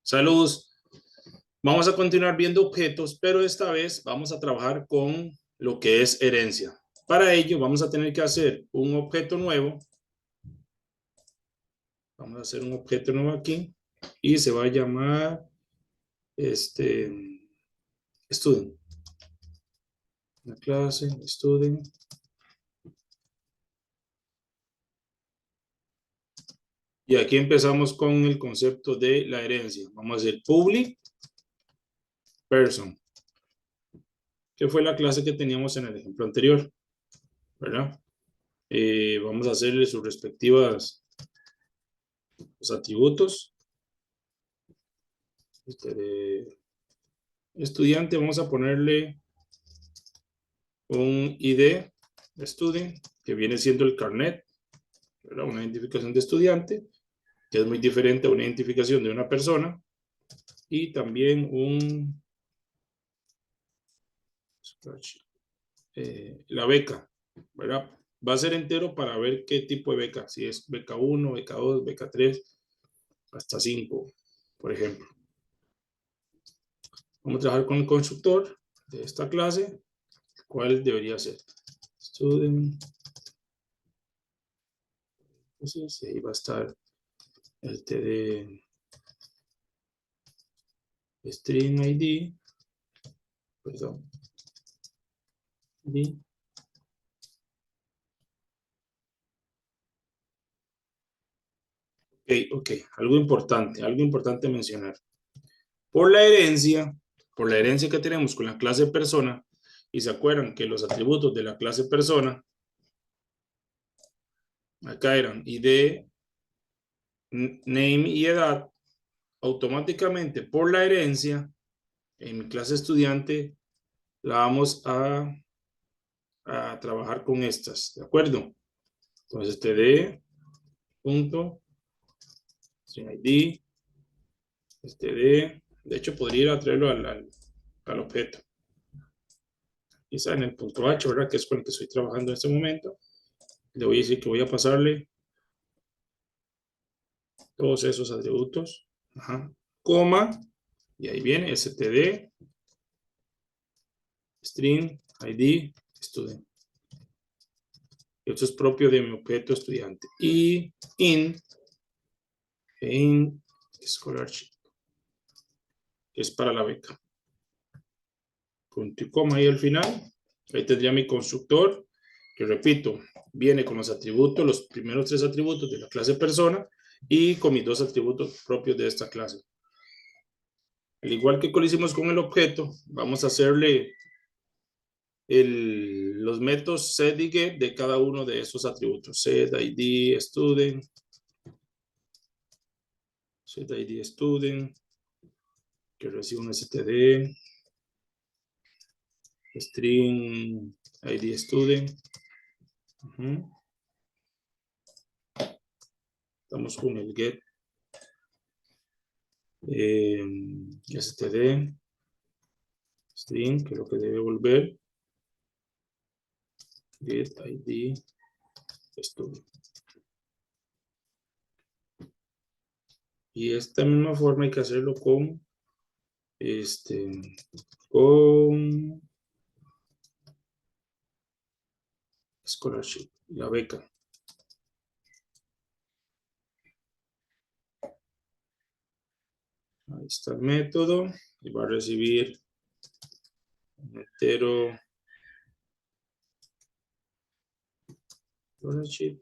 Saludos. Vamos a continuar viendo objetos, pero esta vez vamos a trabajar con lo que es herencia. Para ello vamos a tener que hacer un objeto nuevo. Vamos a hacer un objeto nuevo aquí y se va a llamar student. La clase student. Y aquí empezamos con el concepto de la herencia. Vamos a hacer public person, que fue la clase que teníamos en el ejemplo anterior, ¿verdad? Vamos a hacerle sus respectivas los atributos. De estudiante vamos a ponerle un ID de student, que viene siendo el carnet, ¿verdad? Una identificación de estudiante, que es muy diferente a una identificación de una persona, y también la beca, ¿verdad? Va a ser entero para ver qué tipo de beca, si es beca 1, beca 2, beca 3, hasta 5, por ejemplo. Vamos a trabajar con el constructor de esta clase, ¿cuál debería ser? Student. Entonces ahí va a estar el TD string ID, perdón, ID. Ok, algo importante mencionar. Por la herencia que tenemos con la clase persona, y se acuerdan que los atributos de la clase persona, acá eran ID, name y edad, automáticamente por la herencia, en mi clase estudiante, la vamos a trabajar con estas, ¿de acuerdo? Entonces, td punto string ID, de hecho podría ir a traerlo al objeto. Quizá en el punto H, ¿verdad? Que es con el que estoy trabajando en este momento. Le voy a decir que voy a pasarle todos esos atributos, coma, y ahí viene std string ID student. Esto es propio de mi objeto estudiante. Y in scholarship, que es para la beca. Punto y coma ahí al final. Ahí tendría mi constructor, que repito, viene con los atributos, los primeros 3 atributos de la clase persona y con mis 2 atributos propios de esta clase. Al igual que lo hicimos con el objeto, vamos a hacerle los métodos set y get de cada uno de esos atributos. Set ID student, set ID student, que recibe un std, string ID student. Estamos con el get std string, que es lo que debe volver get ID student. Y de esta misma forma hay que hacerlo con con scholarship, la beca. Ahí está el método y va a recibir un entero scholarship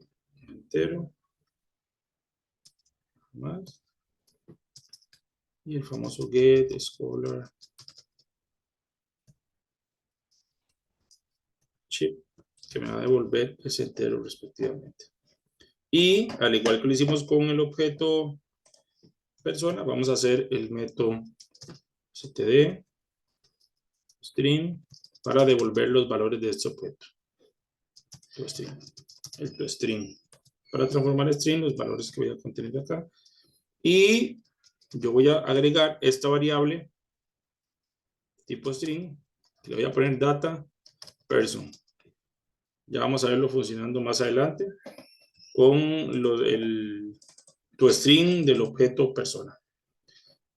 entero más y el famoso get scholar chip, que me va a devolver ese entero respectivamente. Y al igual que lo hicimos con el objeto persona, vamos a hacer el método std string para devolver los valores de este objeto. El string para transformar string los valores que voy a contener acá. Y yo voy a agregar esta variable tipo string, que le voy a poner data person. Ya vamos a verlo funcionando más adelante con tu string del objeto persona.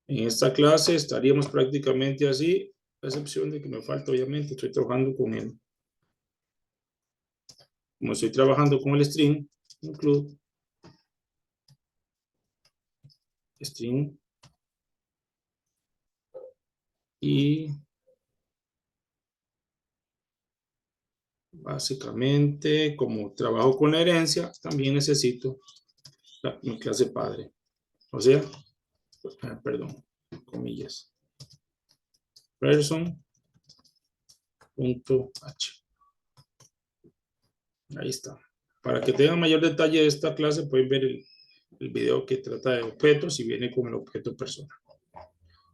En esta clase estaríamos prácticamente así, a excepción de que me falta, obviamente, estoy trabajando con él. Como estoy trabajando con el string, include string y básicamente, como trabajo con la herencia, también necesito mi clase padre. O sea, perdón, comillas, person.h. Ahí está. Para que tengan mayor detalle de esta clase, pueden ver el video que trata de objetos y viene con el objeto persona.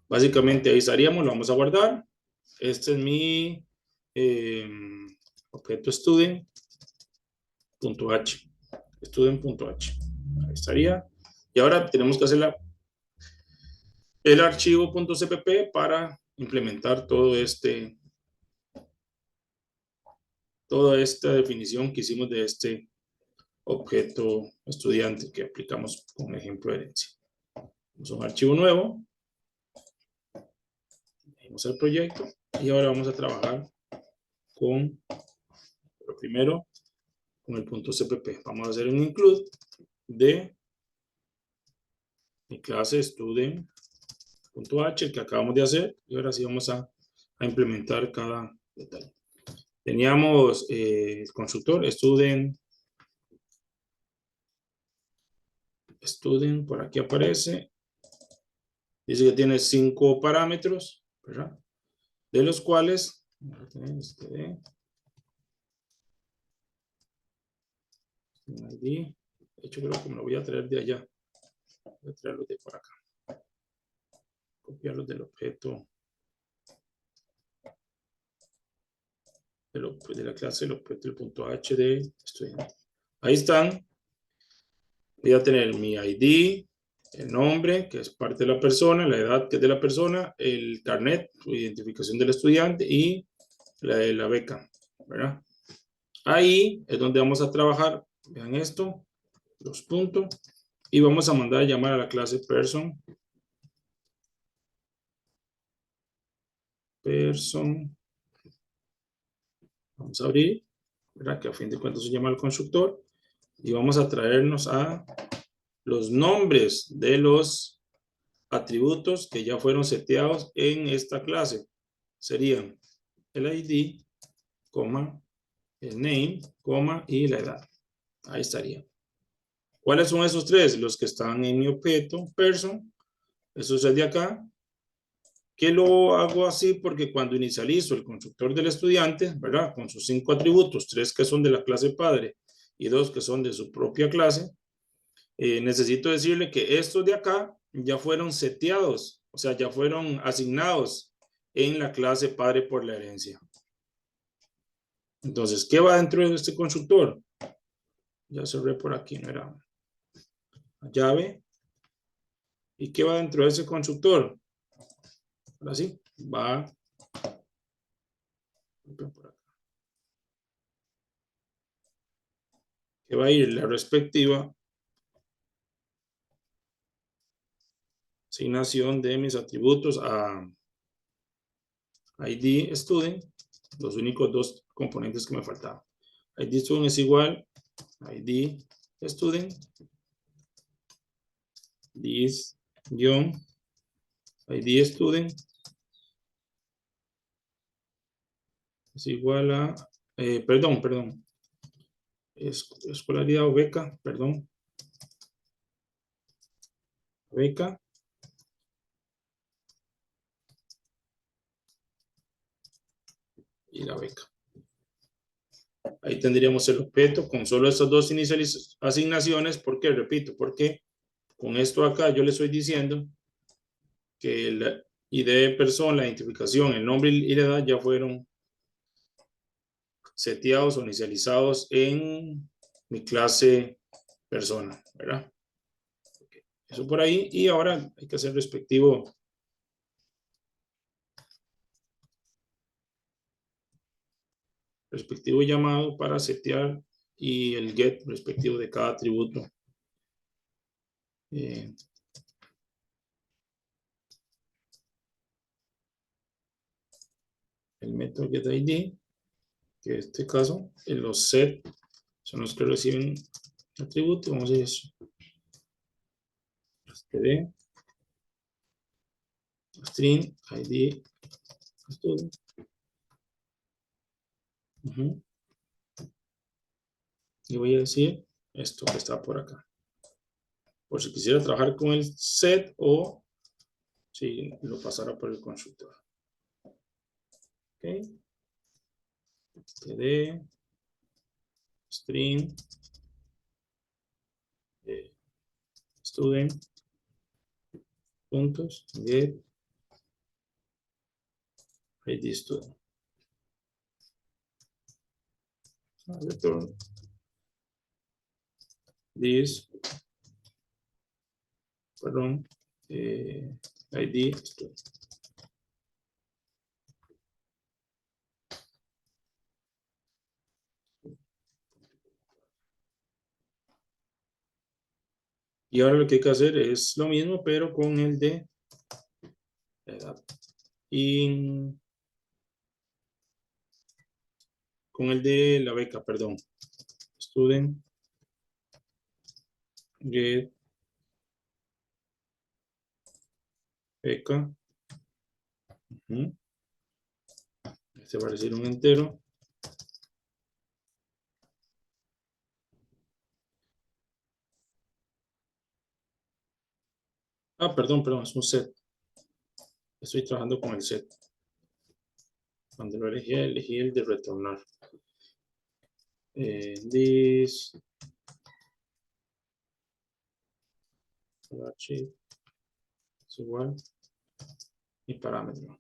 Básicamente ahí estaríamos, lo vamos a guardar. Este es mi objeto student.h. Student.h. Ahí estaría. Y ahora tenemos que hacer el archivo .cpp para implementar toda esta definición que hicimos de este objeto estudiante que aplicamos con ejemplo de herencia. Es un archivo nuevo. Vamos al proyecto y ahora vamos a trabajar con, pero primero, con el .cpp. Vamos a hacer un include de mi clase student.h que acabamos de hacer y ahora sí vamos a implementar cada detalle. Teníamos el constructor student, por aquí aparece, dice que tiene 5 parámetros, ¿verdad? De los cuales ID, de hecho creo que me lo voy a traer de allá, voy a traerlo de por acá, copiarlos del objeto de la clase, el objeto del .h de estudiante. Ahí están. Voy a tener mi ID, el nombre, que es parte de la persona, la edad, que es de la persona, el carnet, identificación del estudiante y la beca, ¿verdad? Ahí es donde vamos a trabajar. Vean esto, los puntos. Y vamos a mandar a llamar a la clase person. Vamos a abrir, ¿verdad? Que a fin de cuentas se llama el constructor. Y vamos a traernos a los nombres de los atributos que ya fueron seteados en esta clase. Serían el ID, coma, el name, coma, y la edad. Ahí estaría. ¿Cuáles son esos tres? Los que están en mi objeto, person. Eso es el de acá. Que lo hago así porque cuando inicializo el constructor del estudiante, ¿verdad? Con sus 5 atributos, 3 que son de la clase padre y 2 que son de su propia clase, necesito decirle que estos de acá ya fueron seteados, o sea, ya fueron asignados en la clase padre por la herencia. Entonces, ¿qué va dentro de este constructor? Ya cerré por aquí, no era la llave. ¿Y qué va dentro de ese constructor? Ahora sí, va por acá. Que va a ir la respectiva asignación de mis atributos a ID student, los únicos dos componentes que me faltaban. ID student es igual ID student, this guión ID student es igual a, perdón, escolaridad o beca, perdón, beca y la beca. Ahí tendríamos el objeto con solo estas dos iniciales asignaciones. ¿Por qué? Repito, porque con esto acá yo le estoy diciendo que el ID de persona, la identificación, el nombre y la edad ya fueron seteados o inicializados en mi clase persona, ¿verdad? Eso por ahí. Y ahora hay que hacer respectivo llamado para setear y el get respectivo de cada atributo. el método getID, que en este caso, en los set son los que reciben atributo. Vamos a decir std, string, id, student. Y voy a decir esto que está por acá. Por si quisiera trabajar con el set o si lo pasara por el constructor. Ok. std, string, student, puntos, get, id student. Return this, perdón, id student. Y ahora lo que hay que hacer es lo mismo, pero con el de edad. Y con el de la beca, perdón. Student, get, beca. Este va a decir un entero. Ah, perdón, es un set. Estoy trabajando con el set. Cuando lo elegí el de retornar. This archive es igual y parámetro.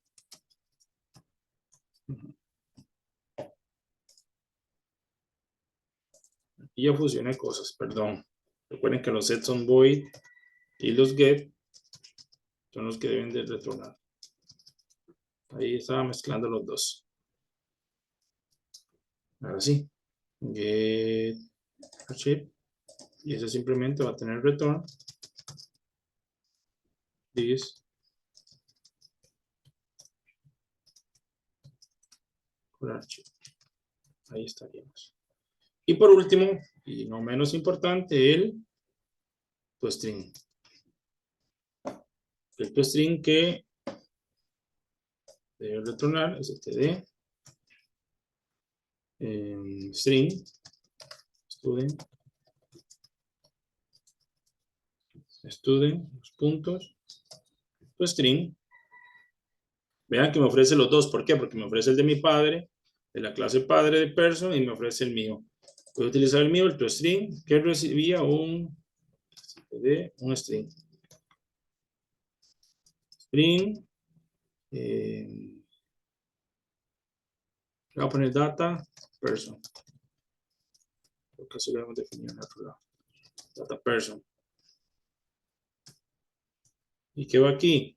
Y ya fusioné cosas, perdón. Recuerden que los sets son void y los get son los que deben de retornar. Ahí estaba mezclando los dos. Ahora sí. Get archive. Y eso simplemente va a tener return. This archive. Ahí estaríamos. Y por último, y no menos importante, el toString. El toString que debe retornar es std string student los puntos toString. Vean que me ofrece los dos. ¿Por qué? Porque me ofrece el de mi padre, de la clase padre de person, y me ofrece el mío. Voy a utilizar el mío, el toString, que recibía un string. String. Voy a poner data person. Porque así lo hemos definido en otro lado. Data person. ¿Y qué va aquí?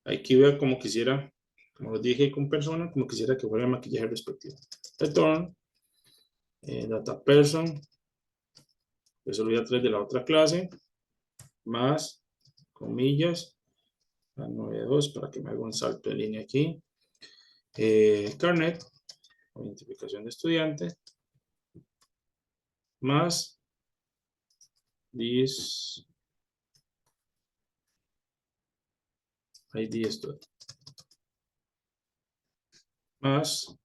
Aquí veo como quisiera, como lo dije con persona, como quisiera que fuera el maquillaje respectivo. Return. Data person. Eso lo voy a traer de la otra clase. Más, comillas, la 9.2 para que me haga un salto de línea aquí. Carnet, identificación de estudiante. Más, this ID student. Más,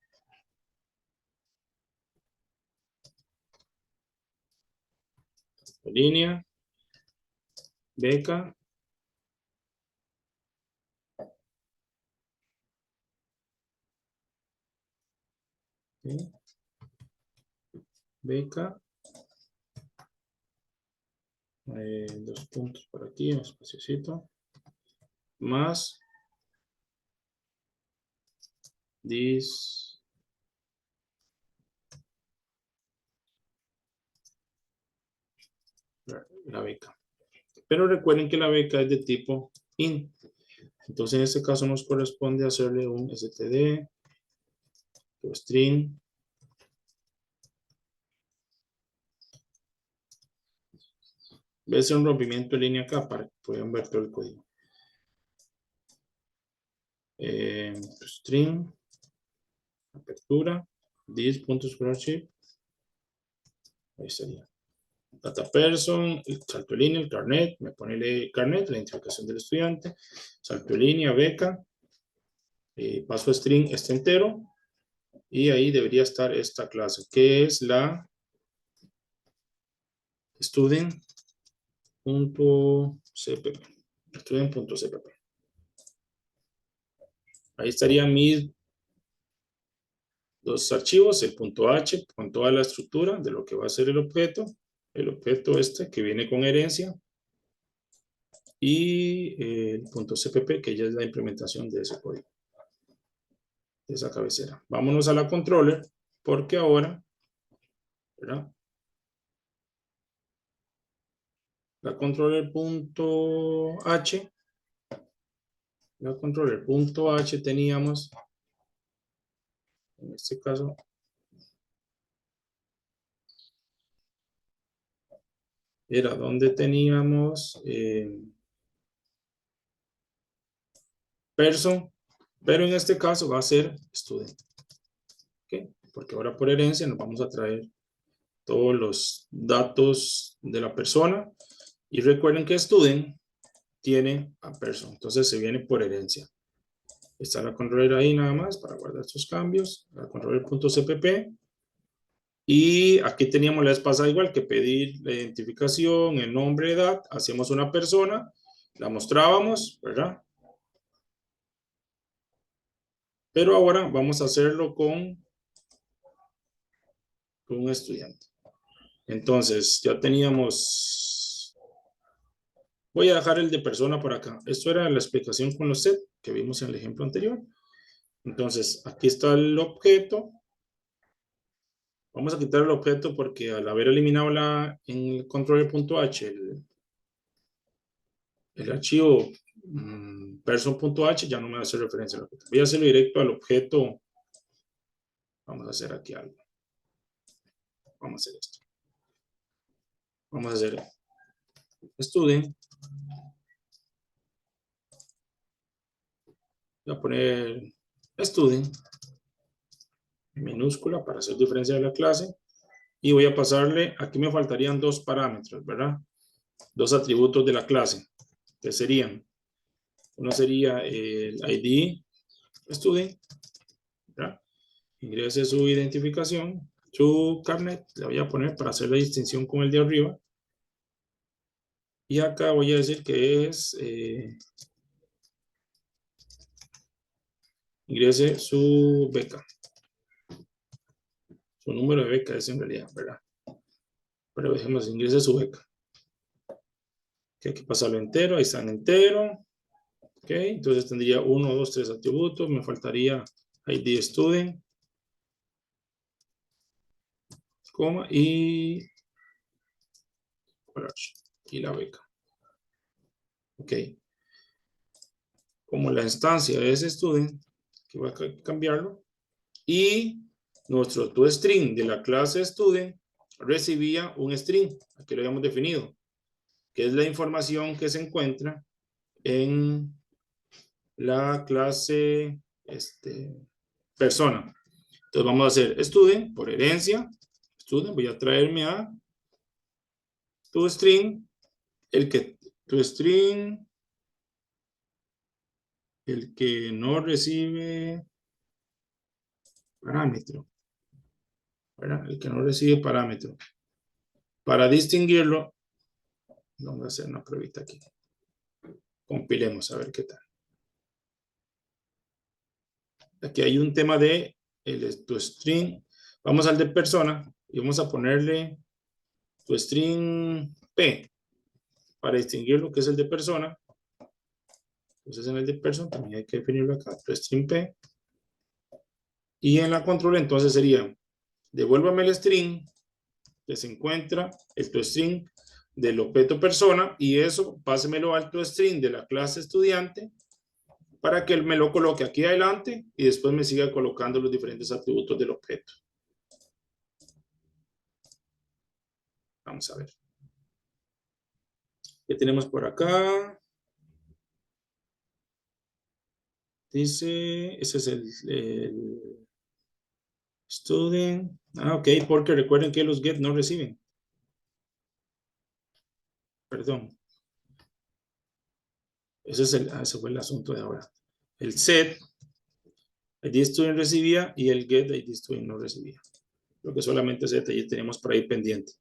línea, beca. ¿Sí? Beca. Dos puntos por aquí, un espaciocito. Más this la beca. Pero recuerden que la beca es de tipo int. Entonces en este caso nos corresponde hacerle un std string voy a hacer un rompimiento de línea acá para que puedan ver todo el código. String apertura, this.scholarship, ahí estaría. Data person, el salto de línea, el carnet, me pone el carnet, la identificación del estudiante, salto de línea, beca, paso string este entero, y ahí debería estar esta clase, que es la student.cpp. Student.cpp. Ahí estarían mis dos archivos, el .h con toda la estructura de lo que va a ser el objeto este que viene con herencia, y el .cpp, que ya es la implementación de ese código, de esa cabecera. Vámonos a la controller, porque ahora, ¿verdad? La controller.h, teníamos, en este caso, era donde teníamos person, pero en este caso va a ser student. ¿Okay? Porque ahora por herencia nos vamos a traer todos los datos de la persona, y recuerden que student tiene a person, entonces se viene por herencia. Está la controller ahí nada más para guardar estos cambios, la controller.cpp. Y aquí teníamos la vez pasada igual que pedir la identificación, el nombre, edad, hacíamos una persona, la mostrábamos, ¿verdad? Pero ahora vamos a hacerlo con un estudiante. Entonces ya teníamos, voy a dejar el de persona por acá. Esto era la explicación con los set que vimos en el ejemplo anterior. Entonces aquí está el objeto. Vamos a quitar el objeto porque al haber eliminado en el controller.h el archivo person.h ya no me hace referencia al objeto. Voy a hacerlo directo al objeto. Vamos a hacer aquí algo. Vamos a hacer esto. Vamos a hacer student. Voy a poner student en minúscula para hacer diferencia de la clase. Y voy a pasarle, aquí me faltarían dos parámetros, ¿verdad? Dos atributos de la clase, que serían, uno sería el ID student, ¿verdad? Ingrese su identificación, su carnet, le voy a poner para hacer la distinción con el de arriba. Y acá voy a decir que es, ingrese su beca. Su número de beca es en realidad, ¿verdad? Pero dejemos, ingrese su beca. Que hay que pasarlo entero, ahí está en entero. Ok, entonces tendría 1, 2, 3 atributos. Me faltaría ID student, coma, y la beca. Ok. Como la instancia es student, que voy a cambiarlo, y nuestro toString de la clase student recibía un string, aquí lo habíamos definido, que es la información que se encuentra en la clase persona. Entonces vamos a hacer student por herencia, student, voy a traerme a toString, toString, el que no recibe parámetro, ¿verdad? El que no recibe parámetro. Para distinguirlo, vamos a hacer una pruebita aquí. Compilemos a ver qué tal. Aquí hay un tema de toString. Vamos al de persona y vamos a ponerle toString P para distinguir lo que es el de persona. Entonces en el de persona también hay que definirlo acá, toString P. Y en la control entonces sería, devuélvame el string que se encuentra, el toString del objeto persona, y eso pásemelo al toString de la clase estudiante para que él me lo coloque aquí adelante y después me siga colocando los diferentes atributos del objeto. Vamos a ver. ¿Qué tenemos por acá? Dice, ese es Student. Ok, porque recuerden que los get no reciben. Perdón. Ese fue el asunto de ahora. El set, ID student recibía y el get ID student no recibía. Creo que solamente ese detalle tenemos por ahí pendiente.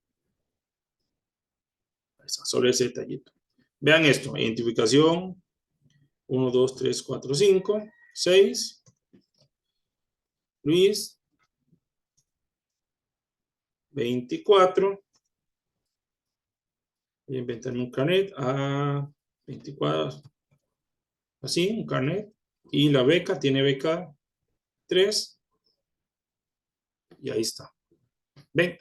Solo ese detallito. Vean esto, identificación 1, 2, 3, 4, 5, 6. Luis, 24. Voy a inventarme un carnet a 24. Así, un carnet. Y la beca, tiene beca 3. Y ahí está. Ven,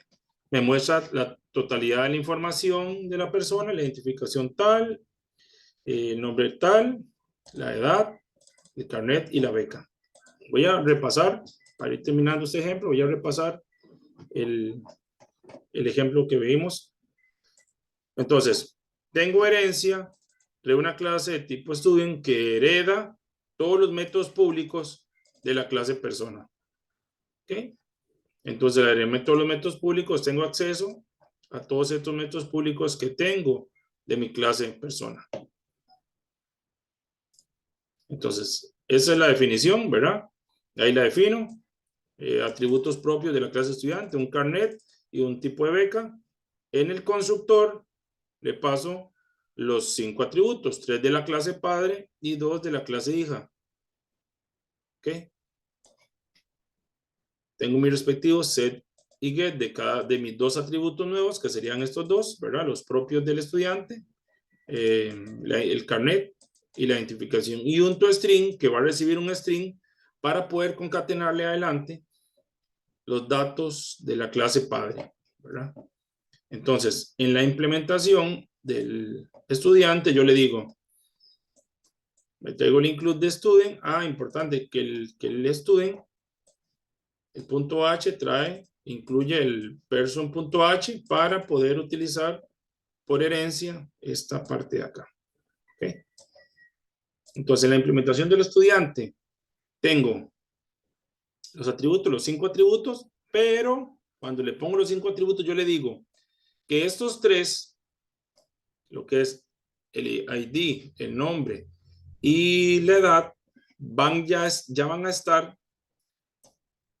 me muestra la totalidad de la información de la persona, la identificación tal, el nombre tal, la edad, el carnet y la beca. Voy a repasar, para ir terminando este ejemplo, voy a repasar el ejemplo que vimos. Entonces, tengo herencia de una clase de tipo student que hereda todos los métodos públicos de la clase persona. ¿Ok? Entonces, de todos los métodos públicos, tengo acceso a todos estos métodos públicos que tengo de mi clase persona. Entonces, esa es la definición, ¿verdad? Ahí la defino. Atributos propios de la clase estudiante, un carnet y un tipo de beca. En el constructor le paso los 5 atributos, 3 de la clase padre y 2 de la clase hija. ¿Ok? Tengo mi respectivo set y get de cada de mis 2 atributos nuevos, que serían estos dos, ¿verdad? Los propios del estudiante, el carnet y la identificación. Y un toString que va a recibir un string para poder concatenarle adelante los datos de la clase padre, ¿verdad? Entonces, en la implementación del estudiante, yo le digo, me traigo el include de student. Importante que el student, el punto H incluye el person.h para poder utilizar por herencia esta parte de acá. ¿Okay? Entonces, en la implementación del estudiante, tengo los atributos, los 5 atributos, pero cuando le pongo los 5 atributos, yo le digo que estos 3, lo que es el ID, el nombre y la edad, ya van a estar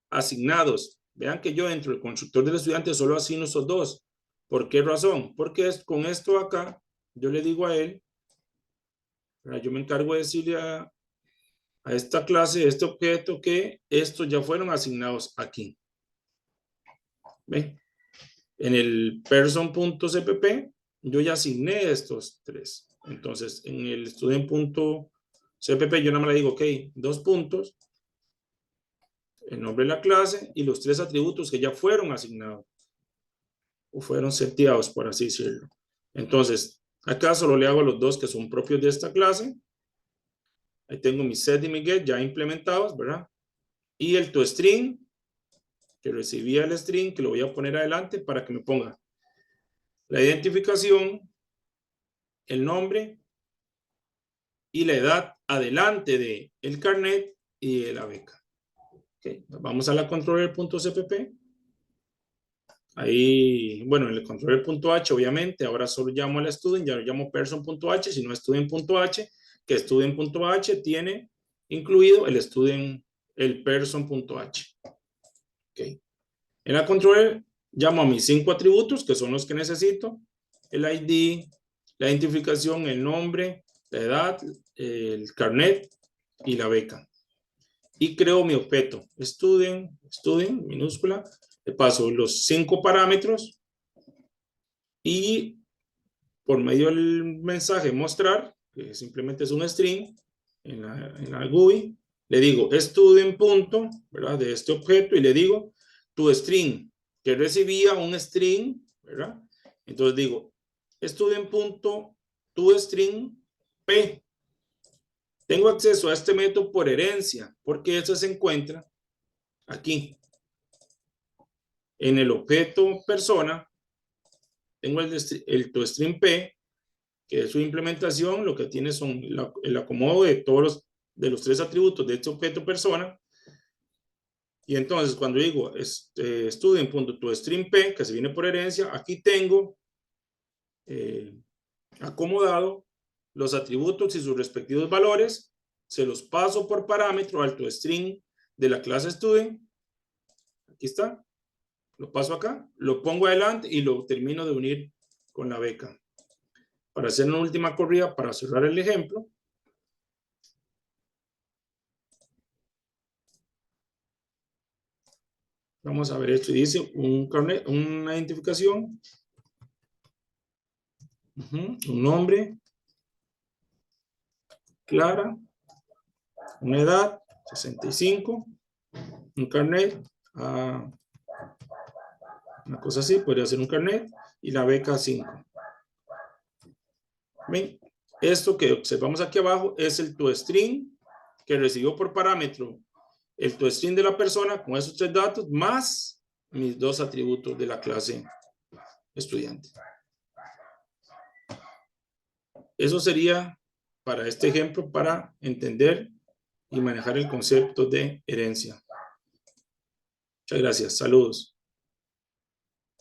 asignados. Vean que yo dentro del constructor del estudiante solo asigno esos 2. ¿Por qué razón? Porque con esto acá, yo le digo a él, yo me encargo de decirle a esta clase, este objeto, que estos ya fueron asignados aquí. ¿Ven? En el person.cpp, yo ya asigné estos 3. Entonces, en el student.cpp, yo nada más le digo, ok, 2 puntos, el nombre de la clase y los 3 atributos que ya fueron asignados o fueron seteados, por así decirlo. Entonces, acá solo le hago los 2 que son propios de esta clase. Ahí tengo mi set y mi get ya implementados, ¿verdad? Y el toString, que recibía el string, que lo voy a poner adelante para que me ponga la identificación, el nombre y la edad adelante de el carnet y de la beca. Okay. Vamos a la controller.cpp. Ahí, bueno, en el controller.h, obviamente, ahora solo llamo al student, ya lo llamo person.h, sino student.h, que student.h tiene incluido el student, el person.h. Okay. En la controller llamo a mis 5 atributos, que son los que necesito, el ID, la identificación, el nombre, la edad, el carnet y la beca. Y creo mi objeto, student, minúscula, le paso los 5 parámetros y por medio del mensaje mostrar, que simplemente es un string en la GUI, le digo student punto, ¿verdad? De este objeto y le digo tu string, que recibía un string, ¿verdad? Entonces digo student punto tu string p. Tengo acceso a este método por herencia, porque eso se encuentra aquí. En el objeto persona, tengo el toString P, que es su implementación, lo que tiene son el acomodo de todos los 3 atributos de este objeto persona. Y entonces cuando digo student.toString.p, que se viene por herencia, aquí tengo acomodado los atributos y sus respectivos valores, se los paso por parámetro al toString de la clase student. Aquí está, lo paso acá, lo pongo adelante y lo termino de unir con la beca. Para hacer una última corrida, para cerrar el ejemplo, vamos a ver esto. Dice una identificación, un nombre, Clara, una edad, 65, un carnet, una cosa así, podría ser un carnet, y la beca 5. ¿Ven? Esto que observamos aquí abajo es el toString que recibió por parámetro el toString de la persona con esos 3 datos, más mis 2 atributos de la clase estudiante. Eso sería para este ejemplo, para entender y manejar el concepto de herencia. Muchas gracias. Saludos.